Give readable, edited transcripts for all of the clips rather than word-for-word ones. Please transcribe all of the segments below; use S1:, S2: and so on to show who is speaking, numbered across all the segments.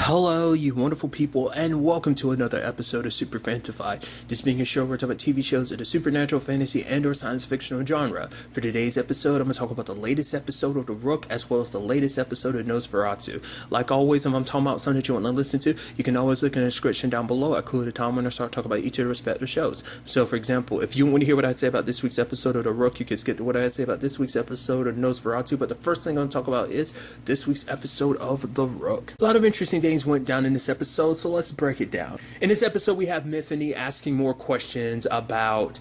S1: Hello, you wonderful people, and welcome to another episode of Super-Fanta-Fi. This being a show where we talk about TV shows of the supernatural, fantasy, and/or science fictional genre. For today's episode, I'm going to talk about the latest episode of The Rook, as well as the latest episode of Nosferatu. Like always, if I'm talking about something that you want to listen to, you can always look in the description down below. I include a time when I start talking about each of the respective shows. So, for example, if you want to hear what I say about this week's episode of The Rook, you can skip to what I say about this week's episode of Nosferatu. But the first thing I'm going to talk about is this week's episode of The Rook. A lot of interesting things went down in this episode, so let's break it down. In this episode, we have Mythony asking more questions about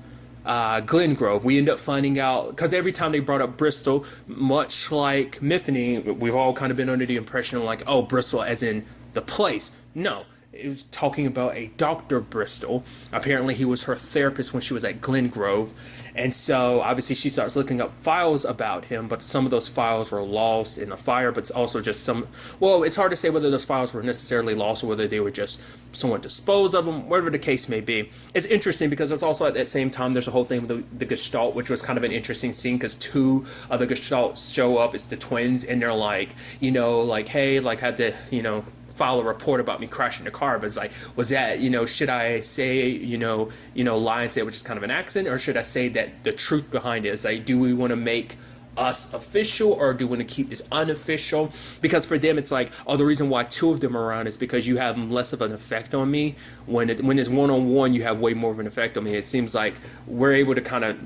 S1: Glengrove. We end up finding out, because every time they brought up Bristol, much like Mythony, we've all kind of been under the impression like, oh, Bristol as in the place. No. It was talking about a Dr. Bristol. Apparently he was her therapist when she was at Glengrove. And so obviously she starts looking up files about him, but some of those files were lost in the fire, but it's also just it's hard to say whether those files were necessarily lost or whether they were just someone disposed of them, whatever the case may be. It's interesting because it's also at that same time there's a whole thing with the Gestalt, which was kind of an interesting scene because two of the Gestalts show up. It's the twins, and they're like, hey, like had to, file a report about me crashing the car, but it's like, was that, should I say, lie and say it was just kind of an accident, or should I say that the truth behind it is like, do we want to make us official, or do we want to keep this unofficial? Because for them it's like, oh, the reason why two of them are around is because you have less of an effect on me. When it's one-on-one, you have way more of an effect on me. It seems like we're able to kind of,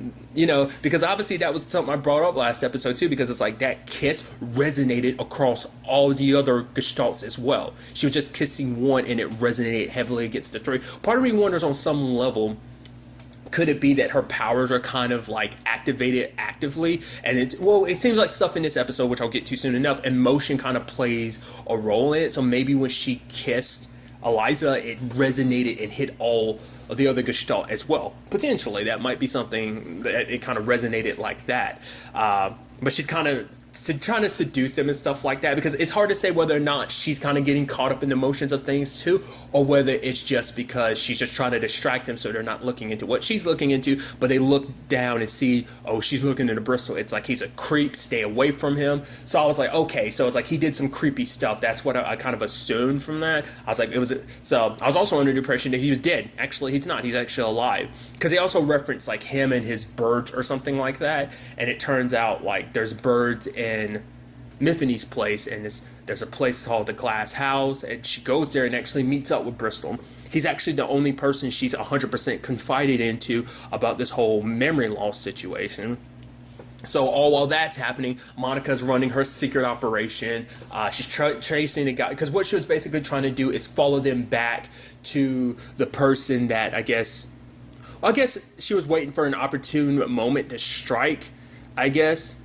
S1: because obviously that was something I brought up last episode too, because it's like that kiss resonated across all the other Gestalts as well. She was just kissing one and it resonated heavily against the three. Part of me wonders on some level, could it be that her powers are kind of like activated actively? And it seems like stuff in this episode, which I'll get to soon enough, emotion kind of plays a role in it. So maybe when she kissed Eliza, it resonated and hit all of the other Gestalt as well. Potentially, that might be something that it kind of resonated like that. But she's kind of trying to seduce them and stuff like that, because it's hard to say whether or not she's kind of getting caught up in the emotions of things too, or whether it's just because she's just trying to distract them so they're not looking into what she's looking into, but they look down and see, oh, she's looking into Bristol. It's like he's a creep, stay away from him. So I was like, okay, so it's like he did some creepy stuff. That's what I kind of assumed from that. I was like, so I was also under the impression that he was dead. Actually, he's not. He's actually alive, because they also referenced like him and his birds or something like that, and it turns out like there's birds in Mythony's place, and there's a place called the Glass House, and she goes there and actually meets up with Bristol. He's actually the only person she's 100% confided into about this whole memory loss situation. So all while that's happening, Monica's running her secret operation. She's tracing the guy, because what she was basically trying to do is follow them back to the person that I guess she was waiting for an opportune moment to strike, I guess.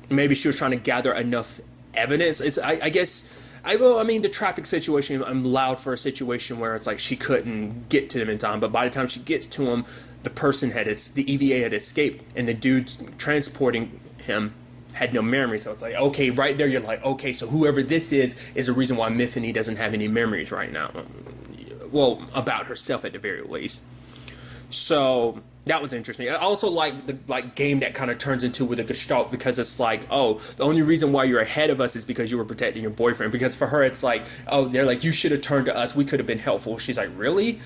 S1: Maybe she was trying to gather enough evidence. The traffic situation allowed for a situation where it's like she couldn't get to them in time, but by the time she gets to him, the EVA had escaped, and the dude transporting him had no memory. So it's like, okay, right there you're like, okay, so whoever this is the reason why Mythony doesn't have any memories right now. Well, about herself at the very least. So that was interesting. I also like the game that kind of turns into with a Gestalt, because it's like, oh, the only reason why you're ahead of us is because you were protecting your boyfriend. Because for her, it's like, oh, they're like, you should have turned to us. We could have been helpful. She's like, really?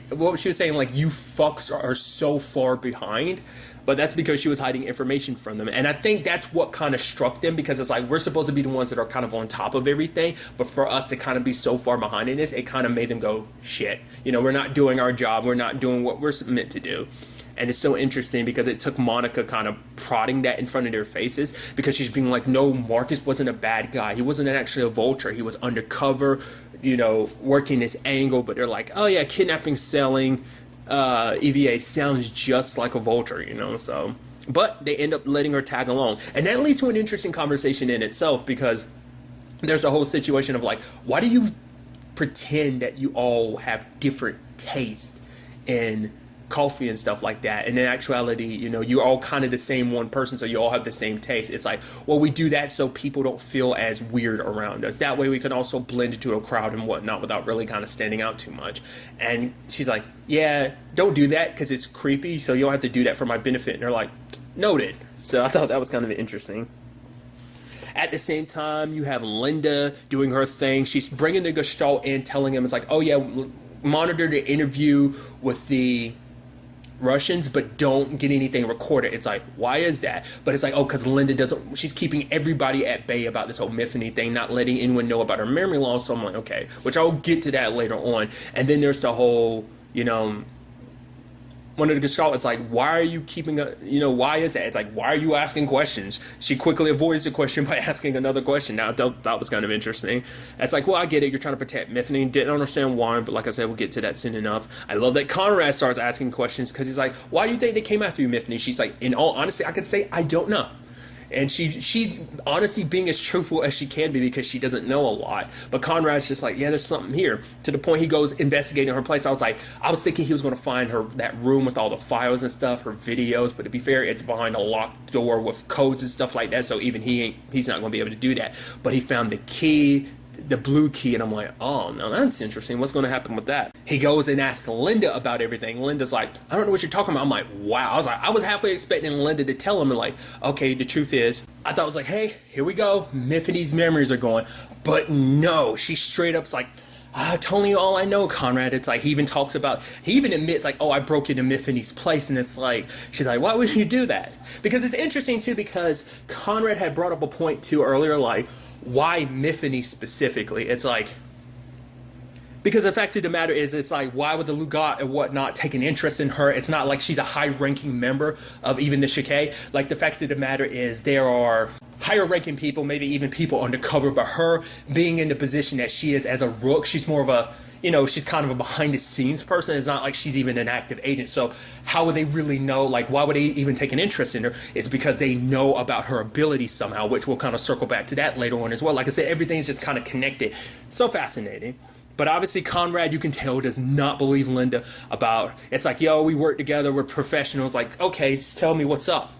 S1: What she was saying, like, you fucks are so far behind. But that's because she was hiding information from them. And I think that's what kind of struck them, because it's like, we're supposed to be the ones that are kind of on top of everything. But for us to kind of be so far behind in this, it kind of made them go, shit. We're not doing our job. We're not doing what we're meant to do. And it's so interesting because it took Monica kind of prodding that in front of their faces, because she's being like, no, Marcus wasn't a bad guy. He wasn't actually a vulture. He was undercover, working this angle. But they're like, oh yeah, kidnapping, selling, EVA sounds just like a vulture, so. But they end up letting her tag along. And that leads to an interesting conversation in itself, because there's a whole situation of like, why do you pretend that you all have different taste in coffee and stuff like that, and in actuality, you're all kind of the same one person, so you all have the same taste? It's like, well, we do that so people don't feel as weird around us. That way we can also blend into a crowd and whatnot without really kind of standing out too much. And she's like, yeah, don't do that because it's creepy, so you don't have to do that for my benefit. And they're like, noted. So I thought that was kind of interesting. At the same time, you have Linda doing her thing. She's bringing the Gestalt in, telling him, it's like, oh yeah, monitor the interview with the Russians, but don't get anything recorded. It's like, why is that? But it's like, oh, because Linda doesn't, she's keeping everybody at bay about this whole Mythony thing, not letting anyone know about her memory loss. So I'm like, okay, which I'll get to that later on. And then there's the whole, one of the Gestalt, it's like, why are you keeping why is that? It's like, why are you asking questions? She quickly avoids the question by asking another question. Now, that was kind of interesting. It's like, well, I get it. You're trying to protect Mythony. Didn't understand why, but like I said, we'll get to that soon enough. I love that Conrad starts asking questions because he's like, why do you think they came after you, Mythony? She's like, in all honesty, I could say, I don't know. And she's honestly being as truthful as she can be because she doesn't know a lot. But Conrad's just like, yeah, there's something here. To the point he goes investigating her place. I was thinking he was going to find her that room with all the files and stuff, her videos. But to be fair, it's behind a locked door with codes and stuff like that. So even he's not going to be able to do that. But he found the key, the blue key, and I'm like, oh, no, that's interesting. What's going to happen with that? He goes and asks Linda about everything. Linda's like, I don't know what you're talking about. I'm like, wow. I was halfway expecting Linda to tell him, and like, okay, the truth is, I thought it was like, hey, here we go. Mythony's memories are going. But no, she straight up's like, I'm telling you all I know, Conrad. It's like, he even admits like, oh, I broke into Mythony's place. And it's like, she's like, why would you do that? Because it's interesting too, because Conrad had brought up a point too earlier, like, why Mythony specifically? It's like, because the fact of the matter is, it's like, why would the Lugat and whatnot take an interest in her? It's not like she's a high-ranking member of even the Shikei. Like, the fact of the matter is, there are higher-ranking people, maybe even people undercover, but her being in the position that she is as a Rook, she's more of a, she's kind of a behind-the-scenes person. It's not like she's even an active agent. So how would they really know? Like, why would they even take an interest in her? It's because they know about her abilities somehow, which we'll kind of circle back to that later on as well. Like I said, everything's just kind of connected. So fascinating. But obviously, Conrad, you can tell, does not believe Linda about, it's like, yo, we work together, we're professionals. Like, okay, just tell me what's up.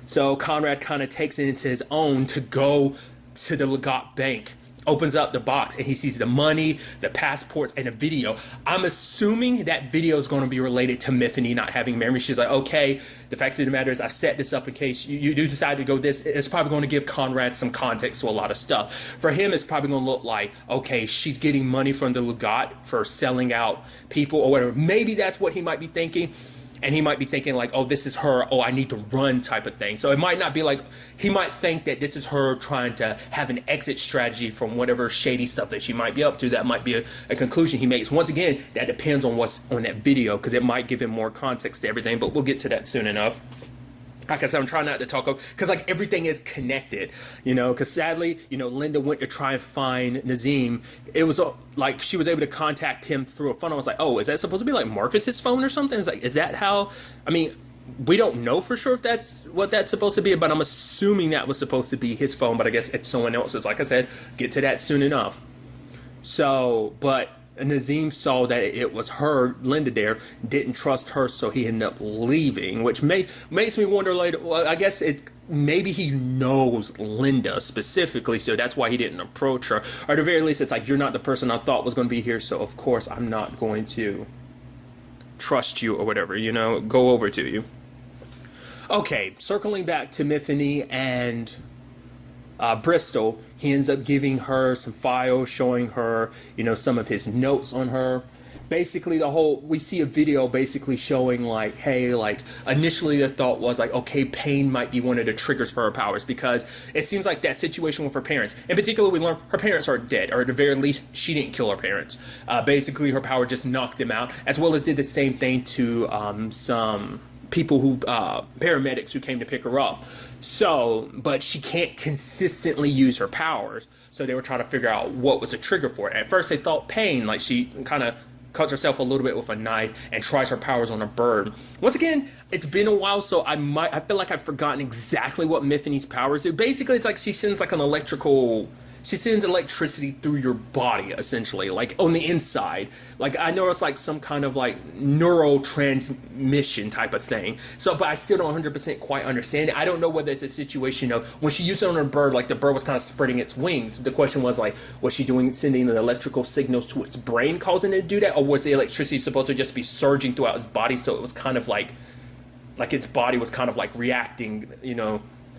S1: So Conrad kind of takes it into his own to go to the Legat bank, opens up the box, and he sees the money, the passports, and a video. I'm assuming that video is going to be related to Mythony not having memory. She's like, okay, the fact of the matter is I've set this up in case you do decide to go this. It's probably going to give Conrad some context to a lot of stuff. For him, it's probably going to look like, okay, she's getting money from the Legat for selling out people or whatever. Maybe that's what he might be thinking. And he might be thinking like, oh, this is her, oh, I need to run type of thing. So it might not be like, he might think that this is her trying to have an exit strategy from whatever shady stuff that she might be up to. That might be a conclusion he makes. Once again, that depends on what's on that video, because it might give him more context to everything, but we'll get to that soon enough. Like I said, I'm trying not to talk up, because like everything is connected, because sadly, Linda went to try and find Nazim. It was like she was able to contact him through a phone. I was like, oh, is that supposed to be like Marcus's phone or something? It's like, is that how, we don't know for sure if that's what that's supposed to be, but I'm assuming that was supposed to be his phone, but I guess it's someone else's. Like I said, get to that soon enough. So, but Nazim saw that it was her, Linda there, didn't trust her, so he ended up leaving, which makes me wonder later, well, I guess maybe he knows Linda specifically, so that's why he didn't approach her. Or at the very least, it's like, you're not the person I thought was going to be here, so of course I'm not going to trust you or whatever, go over to you. Okay, circling back to Mythony and Bristol, he ends up giving her some files, showing her, some of his notes on her. Basically, we see a video basically showing like, hey, like initially the thought was like, okay, pain might be one of the triggers for her powers, because it seems like that situation with her parents. In particular, we learn her parents are dead, or at the very least, she didn't kill her parents. Basically, her power just knocked them out, as well as did the same thing to some people who, paramedics who came to pick her up. So, but she can't consistently use her powers. So they were trying to figure out what was a trigger for it. At first they thought pain, like she kind of cuts herself a little bit with a knife and tries her powers on a bird. Once again, it's been a while, so I feel like I've forgotten exactly what Mythony's powers do. Basically, it's like she sends like she sends electricity through your body, essentially, like on the inside. Like, I know it's like some kind of like neurotransmission type of thing. So, but I still don't 100% quite understand it. I don't know whether it's a situation of when she used it on her bird, like the bird was kind of spreading its wings. The question was like, was she sending the electrical signals to its brain causing it to do that? Or was the electricity supposed to just be surging throughout its body? So it was kind of like its body was kind of like reacting,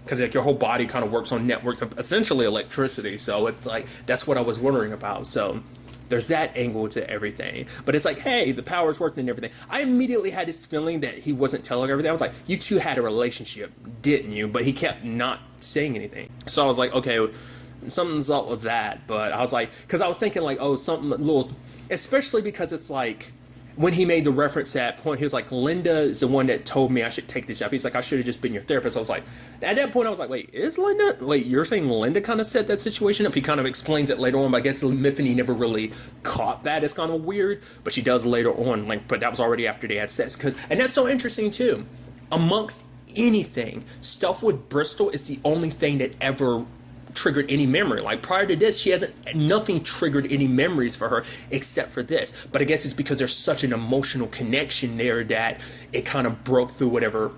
S1: because like your whole body kind of works on networks of essentially electricity. So it's like that's what I was wondering about. So there's that angle to everything. But it's like, hey, the power's working and everything. I immediately had this feeling that he wasn't telling everything. I was like, you two had a relationship, didn't you? But he kept not saying anything. So I was like, okay, something's up with that. But I was like, because I was thinking like, oh, something a little, especially because it's like, when he made the reference at that point, he was like, Linda is the one that told me I should take this job. He's like, I should have just been your therapist. I was like, at that point, I was like, wait, is Linda? Wait, you're saying Linda kind of set that situation up? He kind of explains it later on, but I guess Miffany never really caught that. It's kind of weird, but she does later on. Like, but that was already after they had sex. And that's so interesting too. Amongst anything, stuff with Bristol is the only thing that ever triggered any memory. Like prior to this, nothing triggered any memories for her except for this. But I guess it's because there's such an emotional connection there that it kind of broke through whatever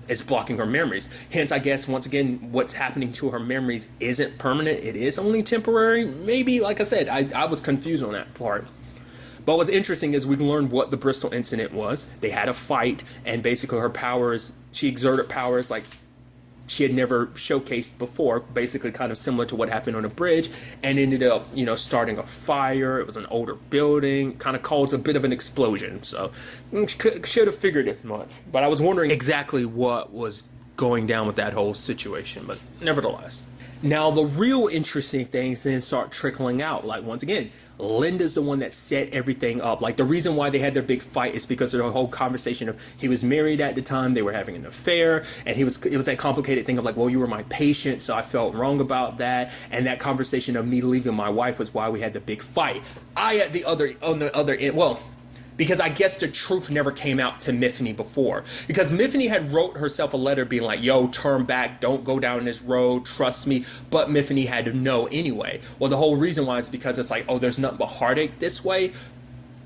S1: is blocking her memories. Hence, I guess, once again, what's happening to her memories isn't permanent. It is only temporary. Maybe, like I said, I was confused on that part. But what's interesting is we learned what the Bristol incident was. They had a fight, and basically her powers, she exerted powers like she had never showcased before, basically kind of similar to what happened on a bridge, and ended up, starting a fire. It was an older building, kind of caused a bit of an explosion. So should have figured as much. But I was wondering exactly what was going down with that whole situation. But nevertheless. Now, the real interesting things then start trickling out. Like, once again, Linda's the one that set everything up. Like, the reason why they had their big fight is because of the whole conversation of he was married at the time, they were having an affair, and it was that complicated thing of like, well, you were my patient, so I felt wrong about that. And that conversation of me leaving my wife was why we had the big fight. On the other end, well, because I guess the truth never came out to Miffany before. Because Miffany had wrote herself a letter being like, yo, turn back, don't go down this road, trust me. But Miffany had to know anyway. Well, the whole reason why is because it's like, oh, there's nothing but heartache this way.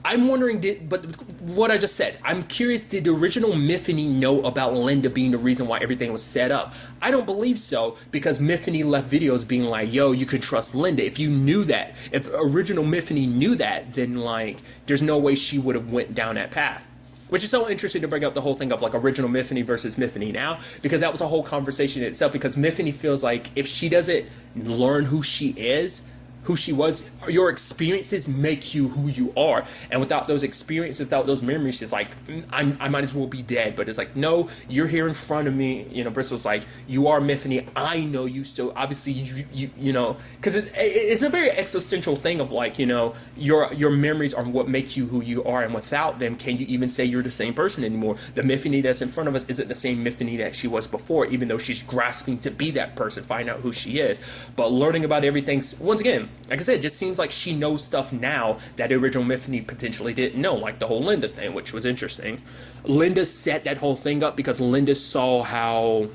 S1: I'm wondering, but what I just said, I'm curious, did the original Miffany know about Linda being the reason why everything was set up? I don't believe so, because Miffany left videos being like, yo, you can trust Linda. If you knew that, if original Miffany knew that, then like, there's no way she would have went down that path. Which is so interesting to bring up the whole thing of like original Miffany versus Miffany now, because that was a whole conversation in itself, because Miffany feels like if she doesn't learn who she is, who she was, your experiences make you who you are, and without those experiences, without those memories, it's like I might as well be dead. But it's like, no, you're here in front of me. Bristol's like, you are Miffany. I know you still. Obviously, you because it's a very existential thing of like, your memories are what make you who you are, and without them, can you even say you're the same person anymore? The Miffany that's in front of us isn't the same Miffany that she was before, even though she's grasping to be that person, find out who she is. But learning about everything, once again, like I said, it just seems like she knows stuff now that the original Miffany potentially didn't know, like the whole Linda thing, which was interesting. Linda set that whole thing up because Linda saw how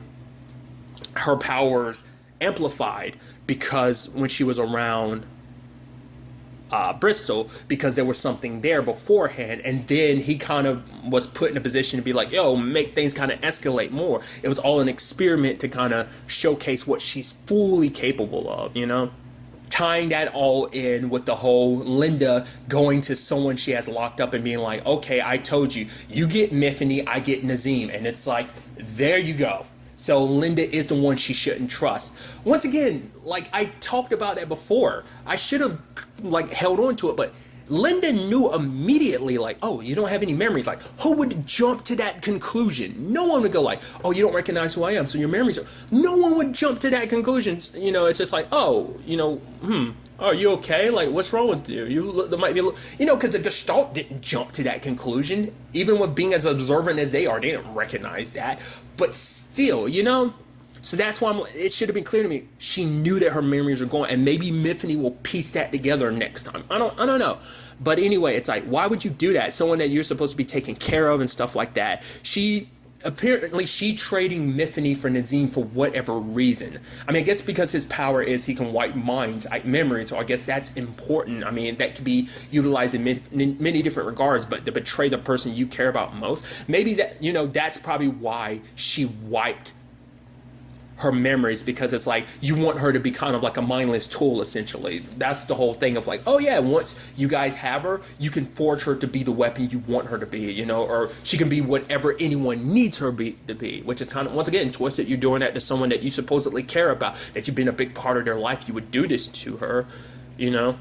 S1: her powers amplified because when she was around Bristol, because there was something there beforehand, and then he kind of was put in a position to be like, yo, make things kind of escalate more. It was all an experiment to kind of showcase what she's fully capable of, tying that all in with the whole Linda going to someone she has locked up and being like, okay, I told you, you get Miffany, I get Nazim. And it's like, there you go. So Linda is the one she shouldn't trust. Once again, like I talked about that before, I should have like held on to it, but Linda knew immediately, like, oh, you don't have any memories. Like, who would jump to that conclusion? No one would go like, oh, you don't recognize who I am, so your memories are... No one would jump to that conclusion. It's just like, oh, are you okay? Like, what's wrong with you? There might be, because the Gestalt didn't jump to that conclusion. Even with being as observant as they are, they didn't recognize that. But still, So that's why it should have been clear to me. She knew that her memories were going, and maybe Miffany will piece that together next time. I don't know. But anyway, it's like, why would you do that? Someone that you're supposed to be taking care of and stuff like that. She trading Miffany for Nazim for whatever reason. I mean, I guess because his power is he can wipe minds, memories, so I guess that's important. I mean, that could be utilized in many different regards, but to betray the person you care about most, maybe that, that's probably why she wiped her memories, because it's like you want her to be kind of like a mindless tool, essentially. That's the whole thing of like, oh yeah, once you guys have her, you can forge her to be the weapon you want her to be, you know, or she can be whatever anyone needs her to be, which is kind of, once again, twisted. You're doing that to someone that you supposedly care about, that you've been a big part of their life. You would do this to her, you know?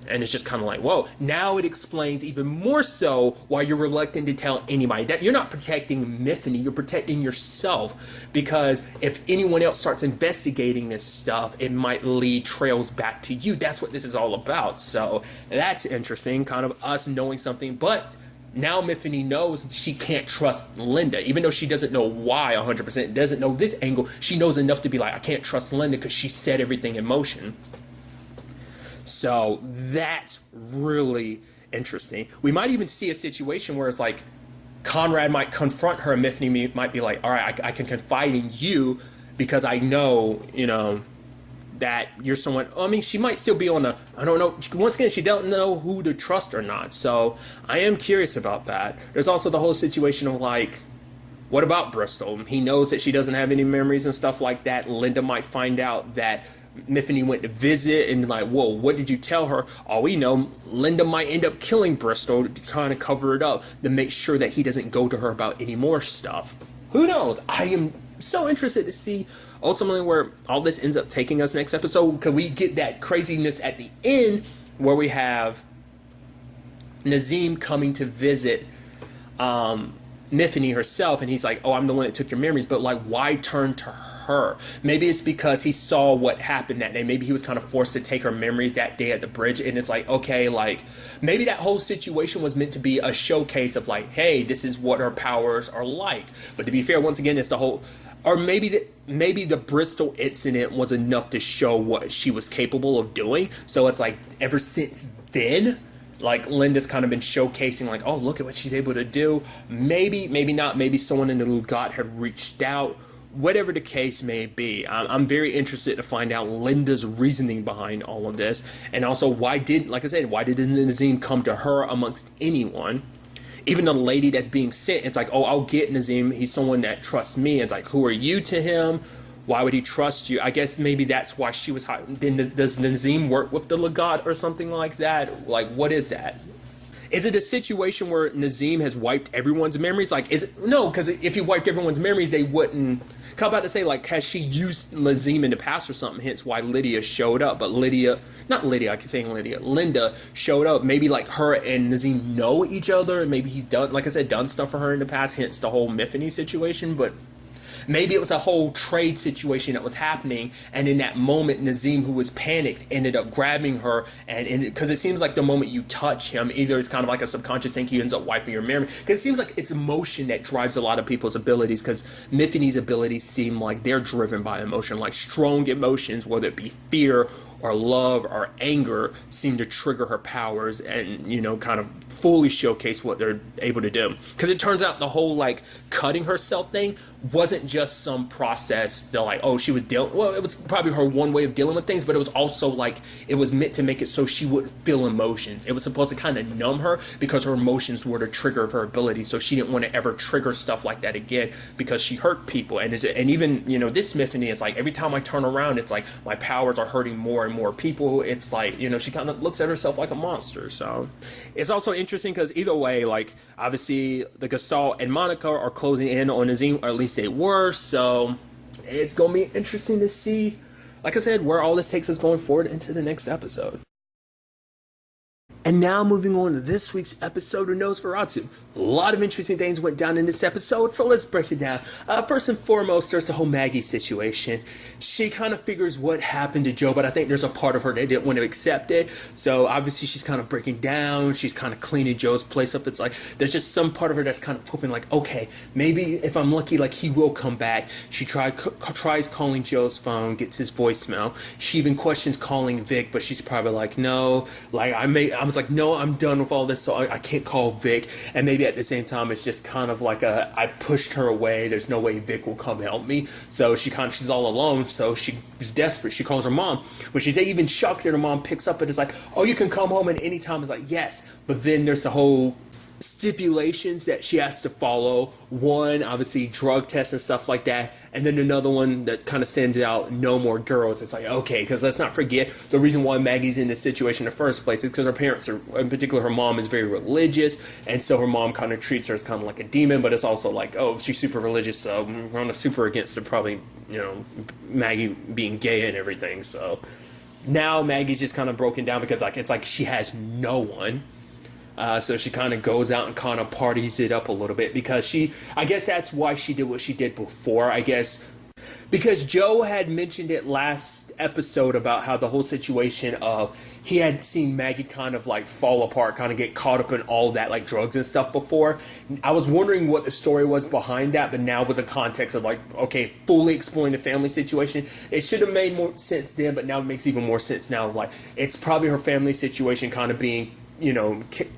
S1: And it's just kind of like, whoa, now it explains even more so why you're reluctant to tell anybody. That you're not protecting Mythony, you're protecting yourself. Because if anyone else starts investigating this stuff, it might lead trails back to you. That's what this is all about. So that's interesting, kind of us knowing something. But now Mythony knows she can't trust Linda, even though she doesn't know why 100%, doesn't know this angle. She knows enough to be like, I can't trust Linda because she set everything in motion. So that's really interesting. We might even see a situation where it's like Conrad might confront her, and Mythony might be like, all right, I can confide in you because I know, you know, that you're someone. I mean, she might still be on a, I don't know. Once again, she don't know who to trust or not. So I am curious about that. There's also the whole situation of like, what about Bristol? He knows that she doesn't have any memories and stuff like that. Linda might find out that Mythony went to visit and like, whoa, what did you tell her? All we know, Linda might end up killing Bristol to kind of cover it up, to make sure that he doesn't go to her about any more stuff. Who knows? I am so interested to see ultimately where all this ends up taking us next episode. Could we get that craziness at the end where we have Nazim coming to visit Mythony herself, and he's like, oh, I'm the one that took your memories, but like, why turn to her? Maybe it's because he saw what happened that day. Maybe he was kind of forced to take her memories that day at the bridge, and it's like, okay, like maybe that whole situation was meant to be a showcase of like, hey, this is what her powers are like. But to be fair, once again, it's the whole, or maybe the Bristol incident was enough to show what she was capable of doing. So it's like ever since then, like Linda's kind of been showcasing like, oh, look at what she's able to do. Maybe not. Maybe someone in the Lugat had reached out. Whatever the case may be, I'm very interested to find out Linda's reasoning behind all of this. And also, why didn't Nazim come to her amongst anyone? Even the lady that's being sent, it's like, oh, I'll get Nazim. He's someone that trusts me. It's like, who are you to him? Why would he trust you? I guess maybe that's why she was hot. Then does Nazim work with the Legat or something like that? Like, what is that? Is it a situation where Nazim has wiped everyone's memories? Like, is it? No, because if he wiped everyone's memories, they wouldn't. I'm about to say, like, has she used Nazim in the past or something? Hence why Lydia showed up. But Linda showed up. Maybe like her and Nazim know each other, and maybe he's done, like I said, done stuff for her in the past. Hence the whole Mythony situation. But maybe it was a whole trade situation that was happening, and in that moment, Nazim, who was panicked, ended up grabbing her, and because it seems like the moment you touch him, either it's kind of like a subconscious thing, he ends up wiping your memory, because it seems like it's emotion that drives a lot of people's abilities, because Mythony's abilities seem like they're driven by emotion, like strong emotions, whether it be fear or love or anger, seem to trigger her powers and, you know, kind of fully showcase what they're able to do. Because it turns out the whole, like, cutting herself thing wasn't just some process that, like, oh, she was dealing, well, it was probably her one way of dealing with things, but it was also, like, it was meant to make it so she wouldn't feel emotions. It was supposed to kind of numb her because her emotions were the trigger of her ability, so she didn't want to ever trigger stuff like that again because she hurt people. And even, you know, this Mythony, it's like, every time I turn around, it's like, my powers are hurting more and more people. It's like, you know, she kind of looks at herself like a monster. So it's also interesting because either way, like, obviously the Gestalt and Monica are closing in on Nazim, or at least they were. So it's gonna be interesting to see, like I said, where all this takes us going forward into the next episode. And now moving on to this week's episode of Nosferatu. A lot of interesting things went down in this episode, so let's break it down. First and foremost, there's the whole Maggie situation. She kind of figures what happened to Joe, but I think there's a part of her that didn't want to accept it. So obviously she's kind of breaking down. She's kind of cleaning Joe's place up. It's like there's just some part of her that's kind of hoping, like, okay, maybe if I'm lucky, like, he will come back. She tries calling Joe's phone, gets his voicemail. She even questions calling Vic, but she's probably like, no, like I was like, no, I'm done with all this, so I can't call Vic. And maybe at the same time, it's just kind of like I pushed her away. There's no way Vic will come help me. So she's all alone. So she's desperate. She calls her mom. When she's even shocked that her mom picks up, and it's like, oh, you can come home at any time. It's like, yes. But then there's the whole stipulations that she has to follow. One, obviously, drug tests and stuff like that. And then another one that kind of stands out, no more girls. It's like, okay, because let's not forget the reason why Maggie's in this situation in the first place is because her parents are, in particular, her mom is very religious. And so her mom kind of treats her as kind of like a demon, but it's also like, oh, she's super religious, so we're on a super against it, probably, Maggie being gay and everything. So now Maggie's just kind of broken down because it's like she has no one. So she kind of goes out and kind of parties it up a little bit because I guess that's why she did what she did before, I guess. Because Joe had mentioned it last episode about how the whole situation of he had seen Maggie kind of like fall apart, kind of get caught up in all that like drugs and stuff before. I was wondering what the story was behind that, but now with the context of like, okay, fully exploring the family situation, it should have made more sense then, but now it makes even more sense now. Like, it's probably her family situation kind of being,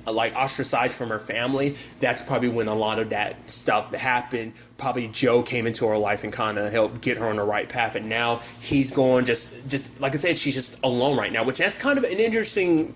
S1: like ostracized from her family. That's probably when a lot of that stuff happened. Probably Joe came into her life and kind of helped get her on the right path, and now he's going just like I said, she's just alone right now, which that's kind of an interesting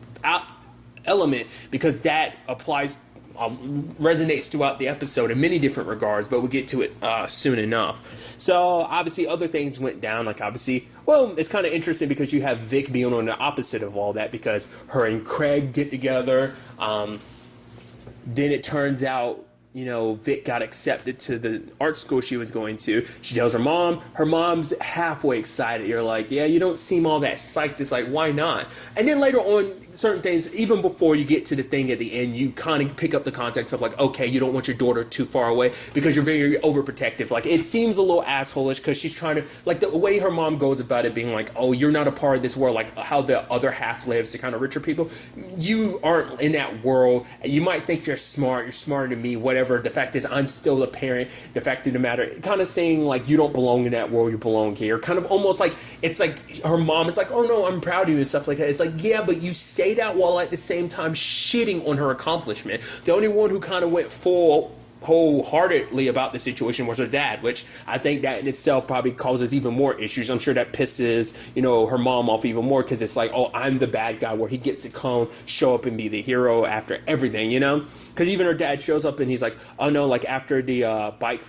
S1: element because that applies resonates throughout the episode in many different regards, but we'll get to it soon enough. So obviously other things went down, like obviously, well, it's kind of interesting because you have Vic being on the opposite of all that because her and Craig get together. Then it turns out, Vic got accepted to the art school she was going to. She tells her mom. Her mom's halfway excited. You're like, yeah, you don't seem all that psyched. It's like, why not? And then later on, certain things, even before you get to the thing at the end, you kind of pick up the context of like, okay, you don't want your daughter too far away because you're very overprotective. Like, it seems a little assholish because she's trying to, like, the way her mom goes about it being like, oh, you're not a part of this world, like how the other half lives, the kind of richer people. You aren't in that world. You might think you're smart. You're smarter than me, whatever. The fact is, I'm still a parent. The fact of the matter, kind of saying like, you don't belong in that world, you belong here. Kind of almost like, it's like her mom, it's like, oh no, I'm proud of you and stuff like that. It's like, yeah, but you say that while at the same time shitting on her accomplishment. The only one who kind of went full wholeheartedly about the situation was her dad, which I think that in itself probably causes even more issues. I'm sure that pisses, her mom off even more because it's like, oh, I'm the bad guy, where he gets to come, show up and be the hero after everything, Because even her dad shows up and he's like, oh no, like after the bike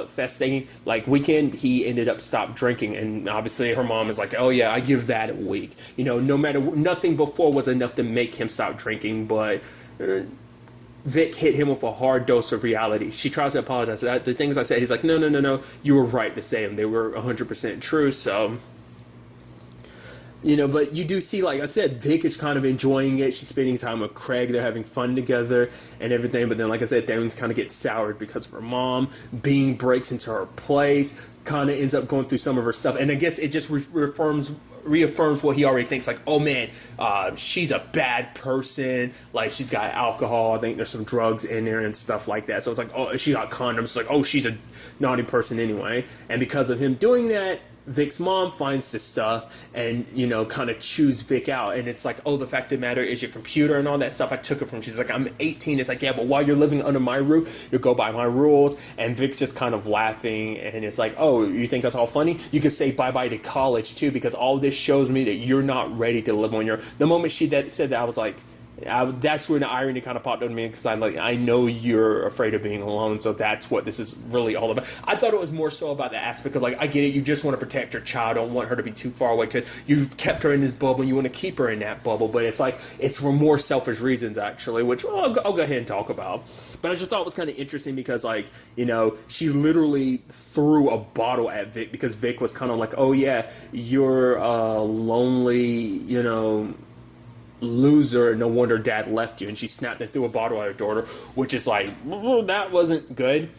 S1: fest thing, like weekend, he ended up stopped drinking. And obviously her mom is like, oh yeah, I give that a week. No matter, nothing before was enough to make him stop drinking, but Vic hit him with a hard dose of reality. She tries to apologize. The things I said, he's like, no, you were right to say them. They were 100% true. So, but you do see, like I said, Vic is kind of enjoying it. She's spending time with Craig. They're having fun together and everything. But then, like I said, things kind of get soured because of her mom. Bean breaks into her place, kind of ends up going through some of her stuff. And I guess it just reaffirms what he already thinks, like, oh man, she's a bad person, like she's got alcohol, I think there's some drugs in there and stuff like that. So it's like, oh, she got condoms, it's like, oh, she's a naughty person anyway. And because of him doing that, Vic's mom finds the stuff and, kind of chews Vic out. And it's like, oh, the fact of the matter is your computer and all that stuff I took it from. She's like, I'm 18. It's like, yeah, but while you're living under my roof, you go by my rules. And Vic's just kind of laughing. And it's like, oh, you think that's all funny? You could say bye-bye to college, too, because all this shows me that you're not ready to live on your... The moment she said that, I was like... that's when the irony kind of popped on me because I know you're afraid of being alone, so that's what this is really all about. I thought it was more so about the aspect of like, I get it, you just want to protect your child, don't want her to be too far away because you've kept her in this bubble and you want to keep her in that bubble, but it's like, it's for more selfish reasons actually, which I'll go ahead and talk about. But I just thought it was kind of interesting because, like, she literally threw a bottle at Vic because Vic was kind of like, oh yeah, you're lonely, loser, no wonder dad left you. And she snapped and threw a bottle at her daughter, which is like, that wasn't good.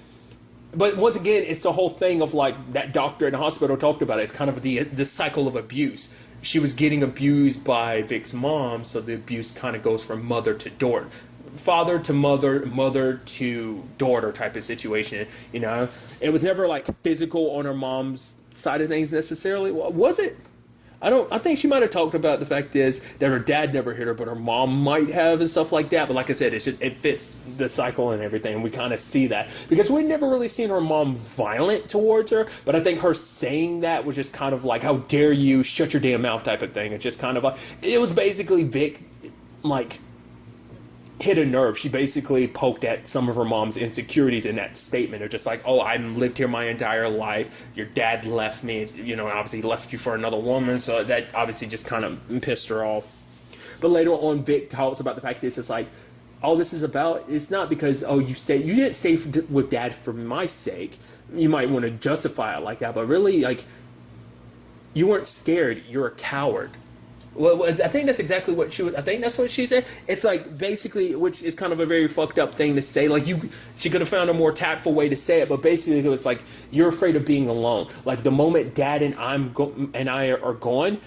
S1: But once again, it's the whole thing of like that doctor in the hospital talked about it. It's kind of the cycle of abuse. She was getting abused by Vic's mom, so the abuse kind of goes from mother to daughter, father to mother, mother to daughter type of situation. It was never like physical on her mom's side of things necessarily. Was it? I think she might have talked about the fact is that her dad never hit her, but her mom might have and stuff like that. But like I said, it's just, it fits the cycle and everything. And we kind of see that because we've never really seen her mom violent towards her. But I think her saying that was just kind of like, how dare you, shut your damn mouth type of thing. It's just kind of like, it was basically Vic, like, hit a nerve. She basically poked at some of her mom's insecurities in that statement of just like, oh, I've lived here my entire life. Your dad left me, you know, and obviously left you for another woman. So that obviously just kind of pissed her off. But later on, Vic talks about the fact that it's like, all this is about, it's not because, oh, you didn't stay with dad for my sake. You might want to justify it like that, but really, like, you weren't scared. You're a coward. Well, I think that's exactly what I think that's what she said. It's like, basically, which is kind of a very fucked up thing to say. Like, she could have found a more tactful way to say it, but basically it was like, you're afraid of being alone. Like, the moment dad and I are gone,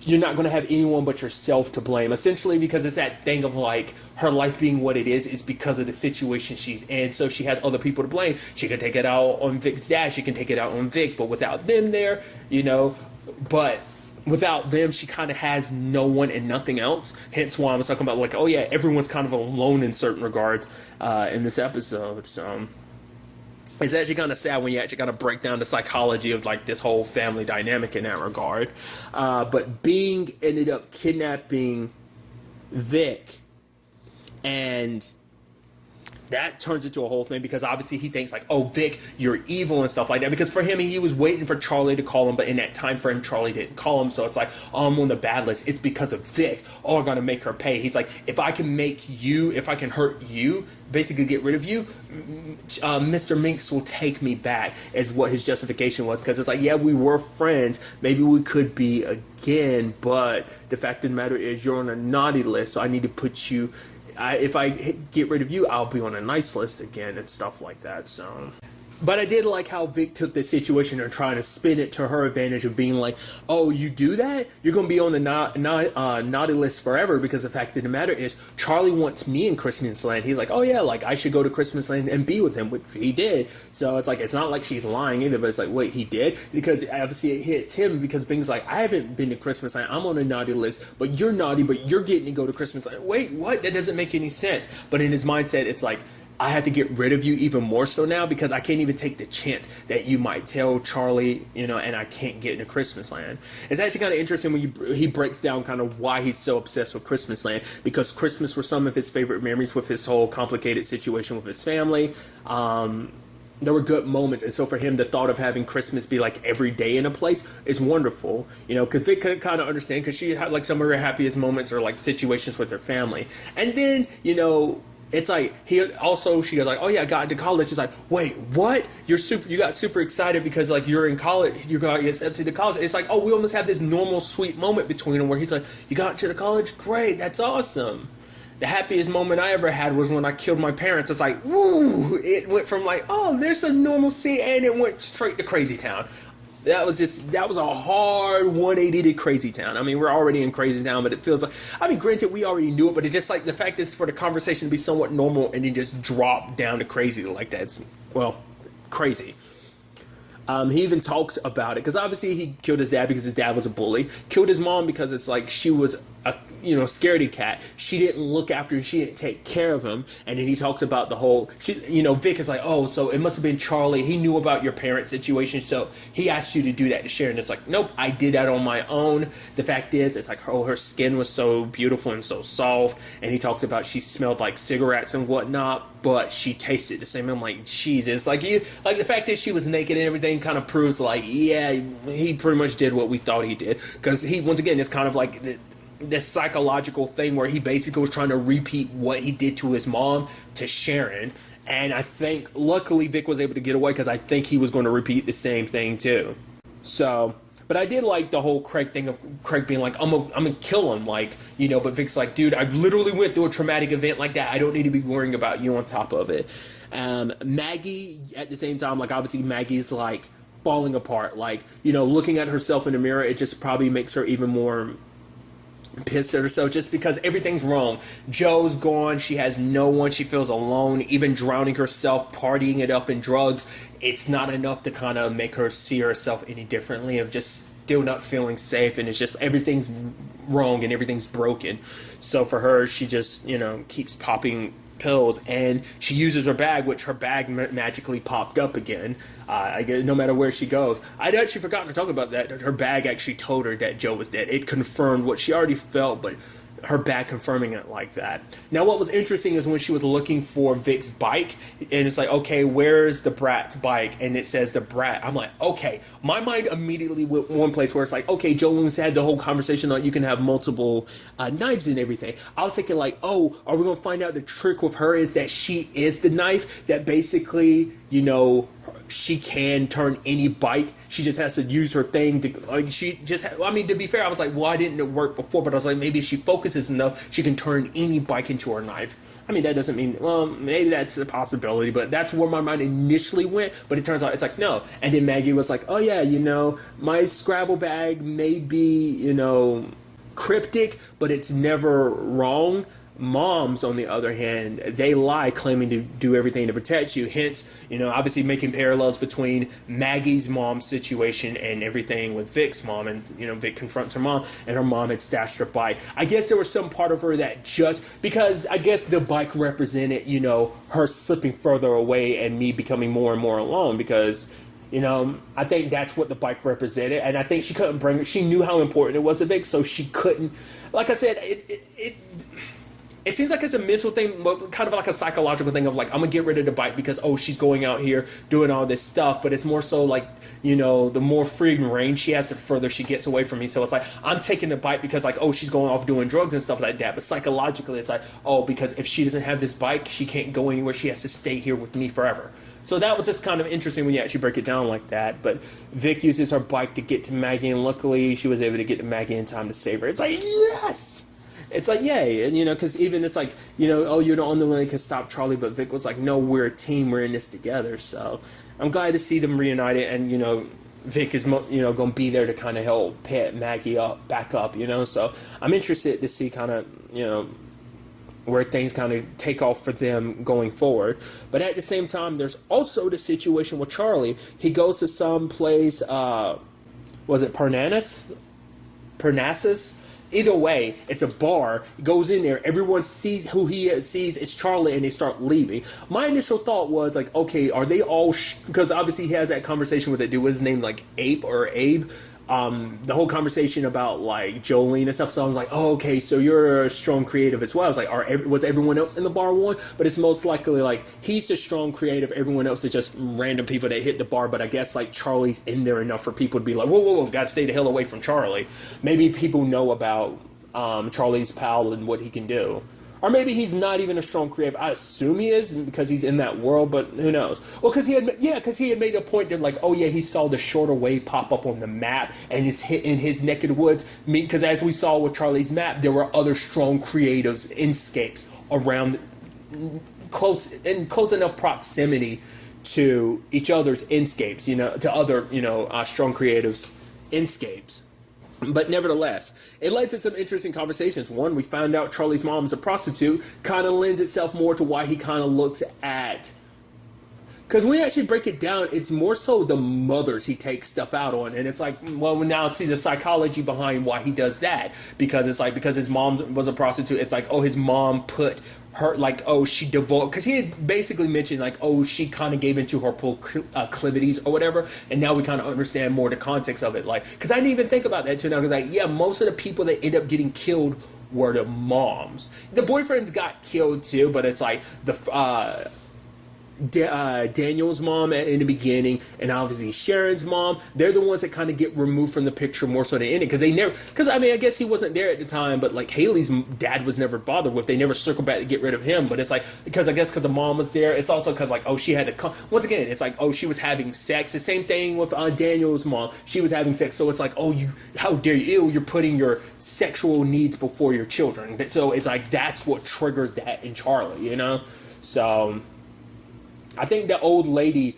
S1: you're not going to have anyone but yourself to blame. Essentially, because it's that thing of like, her life being what it is because of the situation she's in. So she has other people to blame. She can take it out on Vic's dad. She can take it out on Vic. But without them there, you know, but without them, she kind of has no one and nothing else. Hence why I was talking about like, oh yeah, everyone's kind of alone in certain regards in this episode. So it's actually kind of sad when you actually kind of break down the psychology of like this whole family dynamic in that regard. But Bing ended up kidnapping Vic, and that turns into a whole thing because obviously he thinks like, oh, Vic, you're evil and stuff like that. Because for him, he was waiting for Charlie to call him, but in that time frame, Charlie didn't call him. So it's like, oh, I'm on the bad list. It's because of Vic. Oh, I'm going to make her pay. He's like, if I can hurt you, basically get rid of you, Mr. Minx will take me back, is what his justification was. Because it's like, yeah, we were friends. Maybe we could be again, but the fact of the matter is you're on a naughty list, so I need to put you... if I get rid of you, I'll be on a nice list again and stuff like that. So, but I did like how Vic took the situation and trying to spin it to her advantage of being like, oh, you do that? You're going to be on the naughty list forever, because the fact of the matter is Charlie wants me in Christmas Land. He's like, oh yeah, like I should go to Christmas Land and be with him, which he did. So it's like, it's not like she's lying either, but it's like, wait, he did? Because obviously it hits him because Bing's like, I haven't been to Christmas Land. I'm on a naughty list, but you're naughty, but you're getting to go to Christmas Land. Wait, what? That doesn't make any sense. But in his mindset, it's like, I have to get rid of you even more so now because I can't even take the chance that you might tell Charlie, you know, and I can't get into Christmas Land. It's actually kind of interesting when he breaks down kind of why he's so obsessed with Christmas Land, because Christmas were some of his favorite memories with his whole complicated situation with his family. There were good moments, and so for him, the thought of having Christmas be like every day in a place is wonderful, you know, because Vic could kind of understand, because she had like some of her happiest moments or like situations with her family. And then, you know, it's like she goes like, oh yeah, I got into college. She's like, wait, what? You got super excited because like you're in college, you got accepted to college. It's like, oh, we almost have this normal sweet moment between them where he's like, you got into the college? Great, that's awesome. The happiest moment I ever had was when I killed my parents. It's like, woo! It went from like, oh, there's some normalcy, and it went straight to Crazy Town. That was a hard 180 to Crazy Town. I mean, we're already in Crazy Town, but it feels like, I mean, granted, we already knew it, but it's just like the fact is for the conversation to be somewhat normal and then just drop down to crazy like that. It's, well, crazy. He even talks about it because obviously he killed his dad because his dad was a bully. Killed his mom because it's like she was a scaredy cat. She didn't look after him. She didn't take care of him. And then he talks about the whole, Vic is like, oh, so it must have been Charlie. He knew about your parents' situation, so he asked you to do that to Sharon. It's like, nope, I did that on my own. The fact is, it's like, oh, her skin was so beautiful and so soft. And he talks about she smelled like cigarettes and whatnot, but she tasted the same. I'm like, Jesus, like the fact is she was naked and everything kind of proves like, yeah, he pretty much did what we thought he did. Because he, once again, it's kind of like this psychological thing where he basically was trying to repeat what he did to his mom to Sharon. And I think luckily Vic was able to get away because I think he was going to repeat the same thing too. So, but I did like the whole Craig thing of Craig being like, I'm gonna kill him, like, but Vic's like, dude, I literally went through a traumatic event like that. I don't need to be worrying about you on top of it. Maggie, at the same time, like, obviously Maggie's like falling apart, like, looking at herself in the mirror, it just probably makes her even more pissed at herself just because everything's wrong. Joe's gone. She has no one. She feels alone. Even drowning herself, partying it up in drugs, it's not enough to kind of make her see herself any differently, of just still not feeling safe, and it's just everything's wrong and everything's broken. So for her, she just, keeps popping pills, and she uses her bag, which her bag magically popped up again. I guess no matter where she goes. I'd actually forgotten to talk about that. Her bag actually told her that Joe was dead. It confirmed what she already felt, but her back confirming it like that. Now, what was interesting is when she was looking for Vic's bike, and it's like, okay, where's the brat's bike? And it says the brat. I'm like, okay. My mind immediately went one place where it's like, okay, Jolene's had the whole conversation on you can have multiple knives and everything. I was thinking like, oh, are we going to find out the trick with her is that she is the knife, that basically, you know, she can turn any bike. She just has to use her thing to, like, she just, I mean, to be fair, I was like, why didn't it work before? But I was like, maybe if she focuses enough, she can turn any bike into her knife. I mean, that doesn't mean, well, maybe that's a possibility, but that's where my mind initially went. But it turns out it's like, no. And then Maggie was like, oh yeah, you know, my Scrabble bag may be, you know, cryptic, but it's never wrong. Moms, on the other hand, they lie, claiming to do everything to protect you. Hence, you know, obviously making parallels between Maggie's mom's situation and everything with Vic's mom. And, you know, Vic confronts her mom, and her mom had stashed her bike. I guess there was some part of her that just, because I guess the bike represented, you know, her slipping further away and me becoming more and more alone, because, you know, I think that's what the bike represented. And I think she couldn't bring it. She knew how important it was to Vic, so she couldn't, like I said, it seems like it's a mental thing, kind of like a psychological thing of like, I'm going to get rid of the bike because, oh, she's going out here doing all this stuff. But it's more so like, you know, the more free range she has, the further she gets away from me. So it's like, I'm taking the bike because like, oh, she's going off doing drugs and stuff like that. But psychologically, it's like, oh, because if she doesn't have this bike, she can't go anywhere. She has to stay here with me forever. So that was just kind of interesting when you actually break it down like that. But Vic uses her bike to get to Maggie, and luckily she was able to get to Maggie in time to save her. It's like, yes! It's like, yay. And, you know, because even it's like, you know, oh, you're the only one that can stop Charlie. But Vic was like, no, we're a team. We're in this together. So I'm glad to see them reunited. And, you know, Vic is, you know, going to be there to kind of help pet Maggie back up, you know. So I'm interested to see kind of, you know, where things kind of take off for them going forward. But at the same time, there's also the situation with Charlie. He goes to some place, was it Parnassus? Either way, it's a bar. He goes in there. Everyone sees who he sees. It's Charlie, and they start leaving. My initial thought was like, okay, are they all? Because obviously he has that conversation with that dude. What's his name? Like Abe. The whole conversation about like Jolene and stuff. So I was like, oh, okay, so you're a strong creative as well. I was like, was everyone else in the bar one? But it's most likely like he's the strong creative. Everyone else is just random people that hit the bar. But I guess like Charlie's in there enough for people to be like, whoa, gotta stay the hell away from Charlie. Maybe people know about Charlie's pal and what he can do. Or maybe he's not even a strong creative. I assume he is because he's in that world, but who knows? Well, because he had made a point that like, oh yeah, he saw the shorter way pop up on the map, and it's hit in his neck of the woods. Because as we saw with Charlie's map, there were other strong creatives, inscapes around close enough proximity to each other's inscapes, you know, to other, you know, strong creatives' inscapes. But nevertheless, it led to some interesting conversations. One, we found out Charlie's mom is a prostitute. Kind of lends itself more to why he kind of looks at... Because when we actually break it down, it's more so the mothers he takes stuff out on. And it's like, well, we now see the psychology behind why he does that. Because it's like, because his mom was a prostitute, it's like, oh, his mom put her, like, oh, she devoted, because he had basically mentioned, like, oh, she kind of gave into her proclivities or whatever, and now we kind of understand more the context of it, like, because I didn't even think about that too now, because, like, yeah, most of the people that end up getting killed were the moms. The boyfriends got killed too, but it's like, Daniel's mom in the beginning, and obviously Sharon's mom, they're the ones that kind of get removed from the picture more so than in it, because I mean, I guess he wasn't there at the time, but like Haley's dad was never bothered with. They never circled back to get rid of him, but it's like, because the mom was there. It's also because like, oh, she had to once again, it's like, oh, she was having sex. The same thing with Daniel's mom. She was having sex, so it's like, oh, how dare you, you're putting your sexual needs before your children. So it's like, that's what triggers that in Charlie, you know. So I think the old lady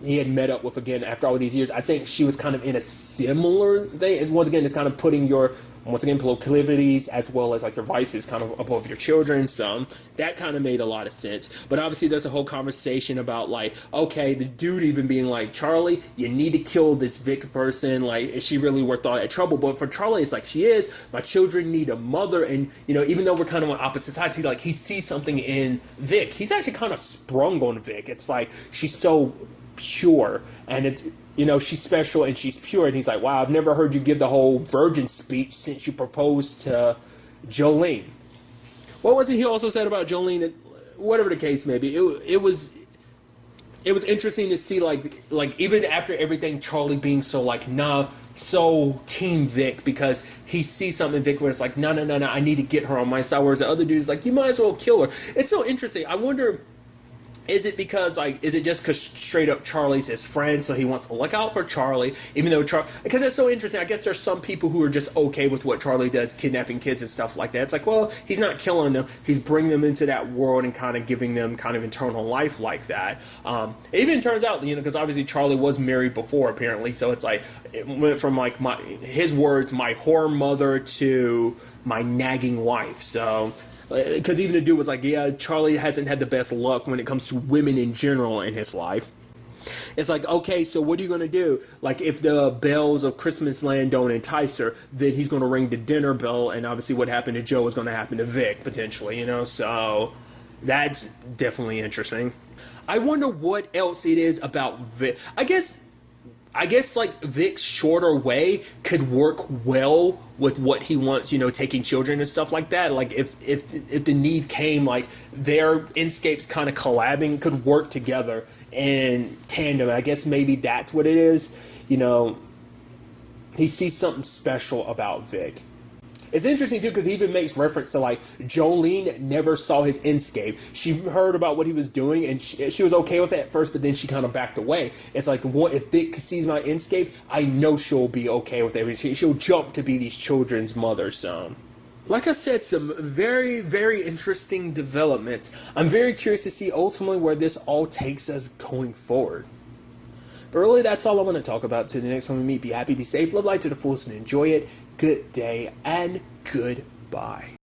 S1: he had met up with again after all these years, I think she was kind of in a similar thing. And once again, it's kind of putting your, proclivities as well as like your vices kind of above your children. So that kind of made a lot of sense. But obviously there's a whole conversation about like, okay, the dude even being like, Charlie, you need to kill this Vic person. Like, is she really worth all that trouble? But for Charlie, it's like, she is. My children need a mother. And, you know, even though we're kind of on opposite sides, he sees something in Vic. He's actually kind of sprung on Vic. It's like, she's so pure, and it's, you know, she's special and she's pure. And he's like, wow, I've never heard you give the whole virgin speech since you proposed to Jolene. What was it he also said about Jolene? Whatever the case may be, it was interesting to see, like even after everything, Charlie being so like, nah, so team Vic, because he sees something in Vic where it's like, no, I need to get her on my side, whereas the other dude is like, you might as well kill her. It's so interesting. I wonder, is it because, like, is it just because straight up Charlie's his friend, so he wants to look out for Charlie, even though because it's so interesting. I guess there's some people who are just okay with what Charlie does, kidnapping kids and stuff like that. It's like, well, he's not killing them, he's bringing them into that world and kind of giving them kind of eternal life like that. It even turns out, because obviously Charlie was married before, apparently, so it's like, it went from, like, his words, my whore mother, to my nagging wife, so... Because even the dude was like, yeah, Charlie hasn't had the best luck when it comes to women in general in his life. It's like, okay, so what are you going to do? Like, if the bells of Christmas Land don't entice her, then he's going to ring the dinner bell, and obviously what happened to Joe is going to happen to Vic, potentially, so that's definitely interesting. I wonder what else it is about Vic. I guess like Vic's shorter way could work well with what he wants, taking children and stuff like that. Like if the need came, like their inscapes kind of collabing could work together in tandem. I guess maybe that's what it is. He sees something special about Vic. It's interesting, too, because he even makes reference to, like, Jolene never saw his inscape. She heard about what he was doing, and she was okay with it at first, but then she kind of backed away. It's like, if Vic sees my inscape, I know she'll be okay with it. She'll jump to be these children's mother, so... Like I said, some very, very interesting developments. I'm very curious to see ultimately where this all takes us going forward. But really, that's all I want to talk about. Till the next time we meet, be happy, be safe, live life to the fullest, and enjoy it. Good day, and goodbye.